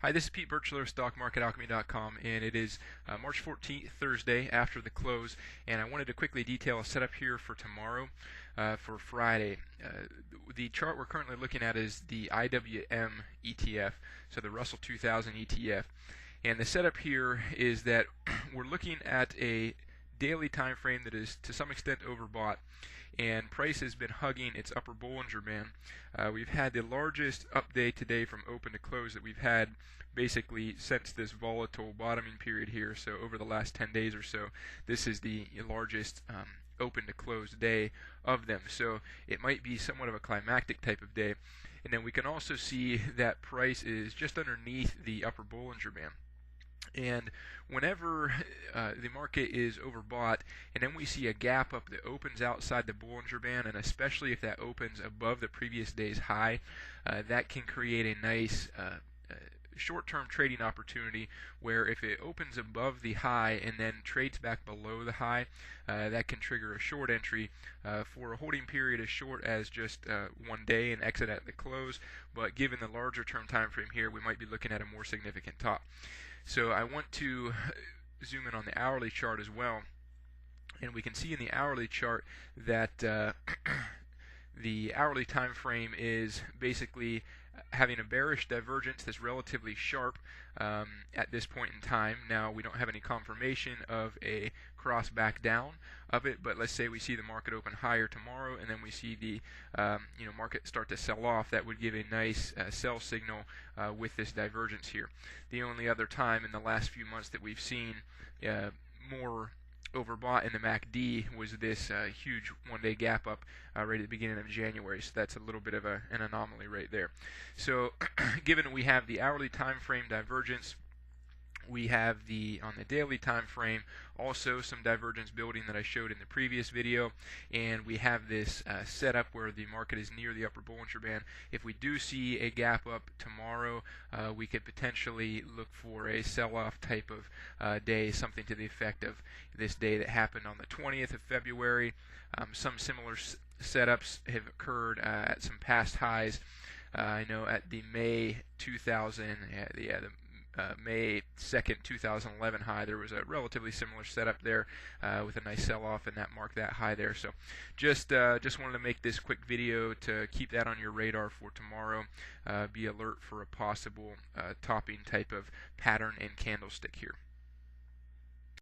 Hi, this is Pete Birchler of StockMarketAlchemy.com, and it is March 14th, Thursday, after the close, and I wanted to quickly detail a setup here for tomorrow, for Friday. The chart we're currently looking at is the IWM ETF, so the Russell 2000 ETF, and the setup here is that we're looking at a daily time frame that is to some extent overbought, and price has been hugging its upper Bollinger Band. We've had the largest up day today from open to close that we've had basically since this volatile bottoming period here. So over the last 10 days or so, this is the largest open to close day of them. So it might be somewhat of a climactic type of day. And then we can also see that price is just underneath the upper Bollinger Band. And whenever the market is overbought and then we see a gap up that opens outside the Bollinger Band, and especially if that opens above the previous day's high, that can create a nice short-term trading opportunity where if it opens above the high and then trades back below the high, that can trigger a short entry for a holding period as short as just 1 day and exit at the close. But given the larger term time frame here, we might be looking at a more significant top. So I want to zoom in on the hourly chart as well, and we can see in the hourly chart that the hourly time frame is basically having a bearish divergence that's relatively sharp at this point in time. Now, we don't have any confirmation of a cross back down of it, but let's say we see the market open higher tomorrow and then we see the market start to sell off. That would give a nice sell signal with this divergence here. The only other time in the last few months that we've seen more overbought in the MACD was this huge one-day gap up right at the beginning of January. So that's a little bit of an anomaly right there. So given that we have the hourly time frame divergence, we have on the daily time frame also some divergence building that I showed in the previous video, and we have this setup where the market is near the upper Bollinger Band. If we do see a gap up tomorrow, we could potentially look for a sell-off type of day, something to the effect of this day that happened on the 20th of February. Some similar setups have occurred at some past highs. I know at the May 2nd, 2011 high, there was a relatively similar setup there with a nice sell-off, and that marked that high there. So just wanted to make this quick video to keep that on your radar for tomorrow. Be alert for a possible topping type of pattern and candlestick here.